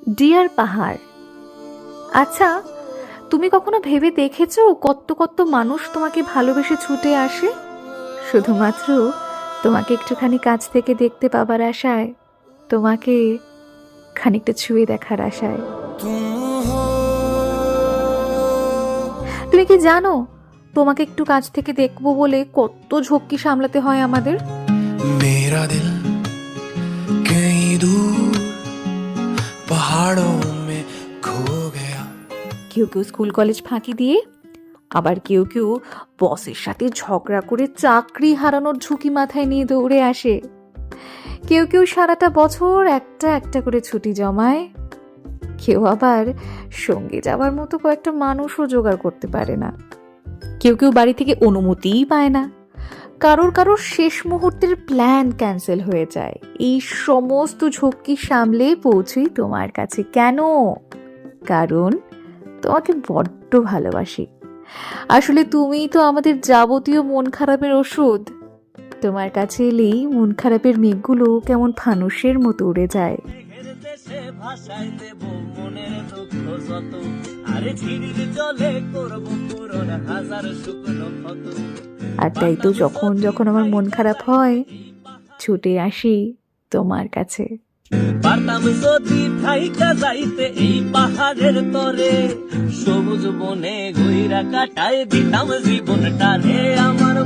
Deer পাহাড়। আচ্ছা, তুমি কখনো ভেবে দেখেছো কত কত মানুষ তোমাকে ভালোবেসে ছুটে আসে শুধুমাত্র তোমাকে একটুখানি কাছ থেকে দেখতে পাবার আশায়, তোমাকে খানিকটা ছুঁয়ে দেখার আশায়। তুমি কি জানো তোমাকে একটু কাছ থেকে দেখবো বলে কত ঝক্কি সামলাতে হয় আমাদের। मेरा दिल कहीं दूर पहाड़ों में खो गया। কেউ কেউ স্কুল কলেজ ফাঁকি দিয়ে, আবার কেউ কেউ বসের সাথে ঝগড়া করে চাকরি হারানোর ঝুঁকি মাথায় নিয়ে দৌড়ে আসে। কেউ কেউ সারাটা বছর একটা একটা করে ছুটি জমায়। কেউ আবার সঙ্গে যাওয়ার মতো কয়েকটা মানুষও জোগাড় করতে পারে না। কেউ কেউ বাড়ি থেকে অনুমতিই পায় না। কারোর কারোর শেষ মুহূর্তের প্ল্যান ক্যান্সেল হয়ে যায়। এই সমস্ত ঝক্কি সামলে পৌঁছই তোমার কাছে কেন? কারণ তোমাকে বড্ড ভালোবাসি। আসলে তুমিই তো আমাদের যাবতীয় মন খারাপের ওষুধ। তোমার কাছে এলেই মন খারাপের মেঘগুলো কেমন ফানুসের মতো উড়ে যায়। আর তাই তো যখন যখন আমার মন খারাপ হয় ছুটে আসি তোমার কাছে। পারতাম যদি থাইকা যাইতে এই পাহাড়ের তরে, সবুজ বনে ঘুইরা কাটায় দিতাম জীবনটা রে আমার।